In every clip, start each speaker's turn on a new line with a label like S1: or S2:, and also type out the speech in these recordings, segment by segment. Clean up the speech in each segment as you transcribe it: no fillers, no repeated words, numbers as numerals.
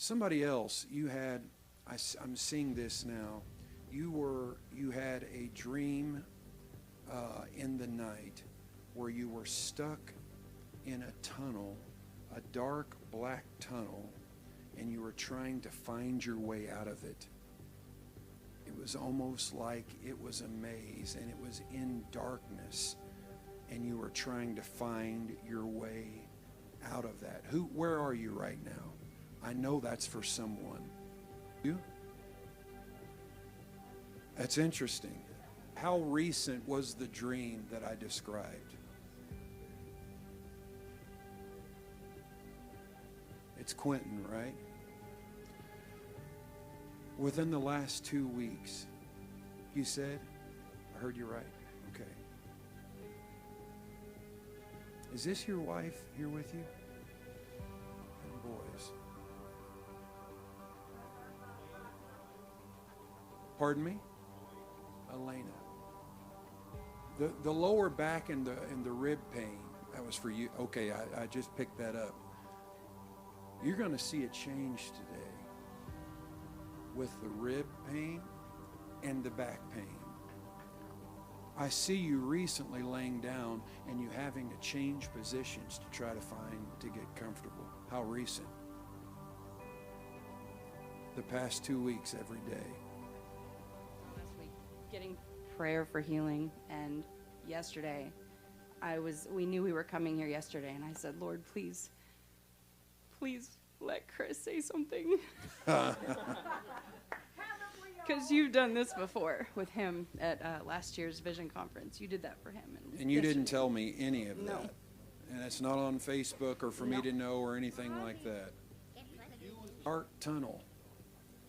S1: Somebody else, I'm seeing this now. You had a dream in the night where you were stuck in a tunnel, a dark black tunnel, and you were trying to find your way out of it. It was almost like it was a maze, and it was in darkness, and you were trying to find your way out of that. Where are you right now? I know that's for someone. You? That's interesting. How recent was the dream that I described? It's Quentin, right? Within the last 2 weeks, you said? I heard you right. Okay. Is this your wife here with you? And boys. Pardon me? Elena. The lower back and the rib pain, that was for you. Okay, I just picked that up. You're going to see a change today with the rib pain and the back pain. I see you recently laying down and you having to change positions to try to get comfortable. How recent? The past 2 weeks, every day.
S2: Last week, getting prayer for healing, and yesterday, we knew we were coming here yesterday, and I said, Lord, please let Chris say something. Because you've done this before with him at last year's Vision Conference. You did that for him.
S1: And you didn't tell me any of
S2: No.
S1: that. And it's not on Facebook or for me to know or anything like that. Dark tunnel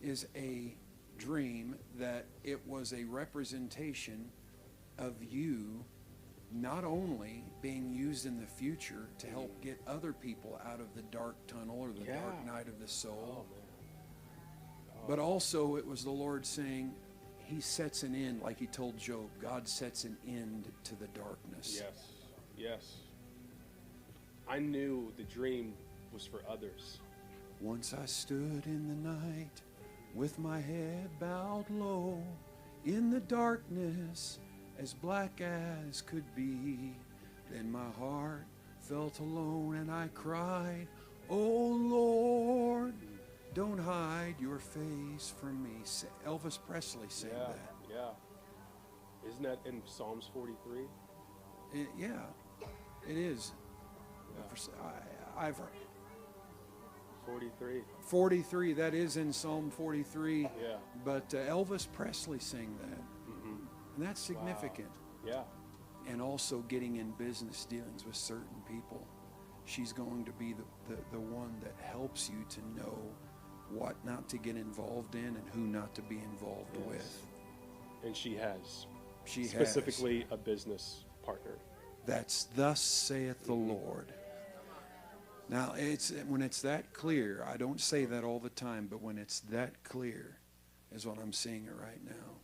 S1: is a dream that it was a representation of you not only being used in the future to help get other people out of the dark tunnel or the dark night of the soul, but also it was the Lord saying he sets an end, like he told Job, God sets an end to the darkness.
S3: Yes. I knew the dream was for others.
S1: Once I stood in the night with my head bowed low in the darkness as black as could be. Then my heart felt alone and I cried, oh Lord, don't hide your face from me. Elvis Presley sang that.
S3: Yeah. Isn't that in Psalms 43?
S1: Yeah, it is. I've heard.
S3: 43.
S1: 43, that is in Psalm 43.
S3: Yeah.
S1: But Elvis Presley sang that.
S3: Mm-hmm.
S1: And that's significant.
S3: Wow. Yeah.
S1: And also getting in business dealings with certain people. She's going to be the one that helps you to know what not to get involved in and who not to be involved with.
S3: And she has.
S1: She
S3: specifically a business partner.
S1: That's thus saith the Lord. Now, when it's that clear, I don't say that all the time, but when it's that clear is what I'm seeing it right now.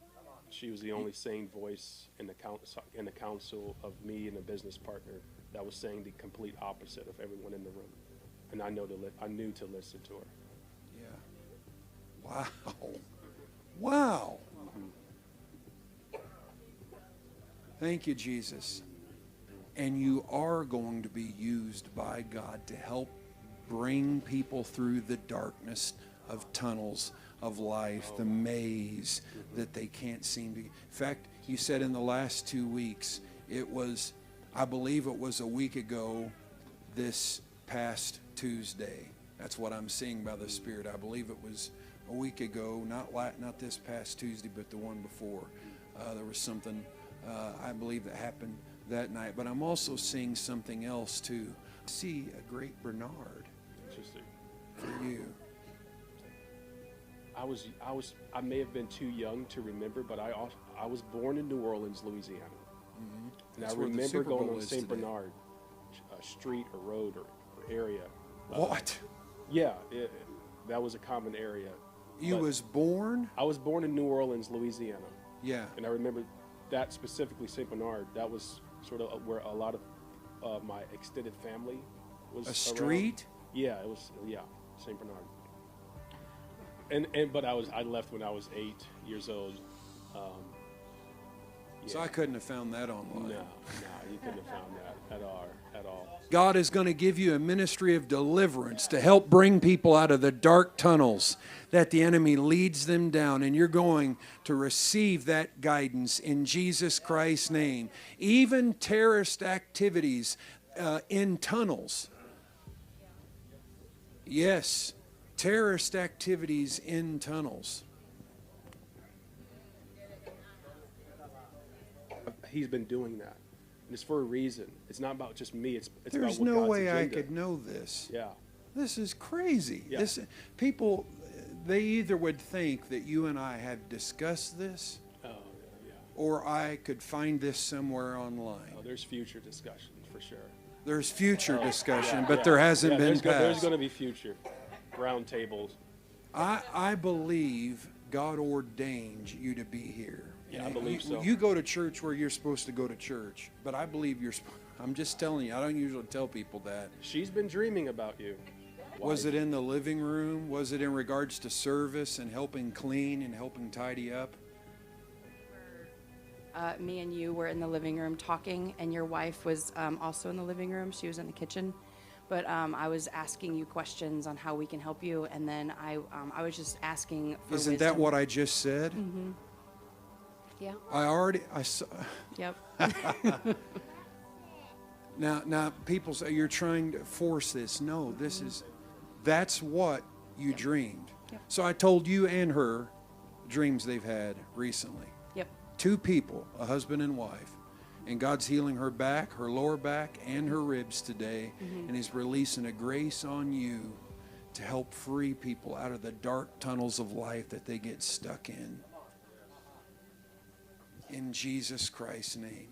S3: She was the only sane voice in the council of me and a business partner that was saying the complete opposite of everyone in the room. And I knew to listen to her.
S1: Yeah. Wow. Wow. Thank you, Jesus. And you are going to be used by God to help bring people through the darkness of tunnels of life, the maze that they can't seem to. In fact, you said in the last 2 weeks, I believe it was a week ago this past Tuesday. That's what I'm seeing by the Spirit. I believe it was a week ago, not this past Tuesday, but the one before. There was something, I believe, that happened that night. But I'm also seeing something else too. I see a great Bernard.
S3: Interesting.
S1: For you.
S3: I may have been too young to remember, but I was born in New Orleans, Louisiana.
S1: Mm-hmm.
S3: And I remember going on St. Bernard street or road or area.
S1: What?
S3: Yeah, that was a common area.
S1: You was born?
S3: I was born in New Orleans, Louisiana.
S1: Yeah.
S3: And I remember that specifically, St. Bernard, that was sort of where a lot of my extended family was
S1: A street?
S3: Around. Yeah, it was, St. Bernard. But I left when I was 8 years old.
S1: So I couldn't have found that online.
S3: No, you couldn't have found that at all.
S1: God is going to give you a ministry of deliverance to help bring people out of the dark tunnels that the enemy leads them down. And you're going to receive that guidance in Jesus Christ's name. Even terrorist activities in tunnels. Yes, terrorist activities in tunnels.
S3: He's been doing that. And it's for a reason. It's not about just me. It's
S1: There's
S3: about what
S1: no
S3: God's
S1: way I
S3: agenda.
S1: could know this.
S3: Yeah.
S1: This is crazy.
S3: Yeah.
S1: People, they either would think that you and I have discussed this,
S3: Oh, yeah.
S1: or I could find this somewhere online.
S3: Oh, there's future discussion for sure.
S1: There's future discussion,
S3: Yeah,
S1: but
S3: yeah.
S1: there hasn't been
S3: There's
S1: past.
S3: going to be future round tables.
S1: I believe God ordained you to be here.
S3: Yeah, I believe so.
S1: You go to church where you're supposed to go to church, but I believe I'm just telling you, I don't usually tell people that.
S3: She's been dreaming about you.
S1: Was it in the living room? Was it in regards to service and helping clean and helping tidy up?
S2: Me and you were in the living room talking, and your wife was also in the living room. She was in the kitchen. But I was asking you questions on how we can help you, and then I was just asking for
S1: Isn't
S2: wisdom.
S1: that what I just said?
S2: Mm-hmm. Yeah.
S1: I saw.
S2: Yep.
S1: Now people say you're trying to force this. No, that's what you dreamed.
S2: Yep.
S1: So I told you and her dreams they've had recently.
S2: Yep.
S1: 2 people, a husband and wife. And God's healing her back, her lower back, and her ribs today.
S2: Mm-hmm.
S1: And He's releasing a grace on you to help free people out of the dark tunnels of life that they get stuck in. In Jesus Christ's name.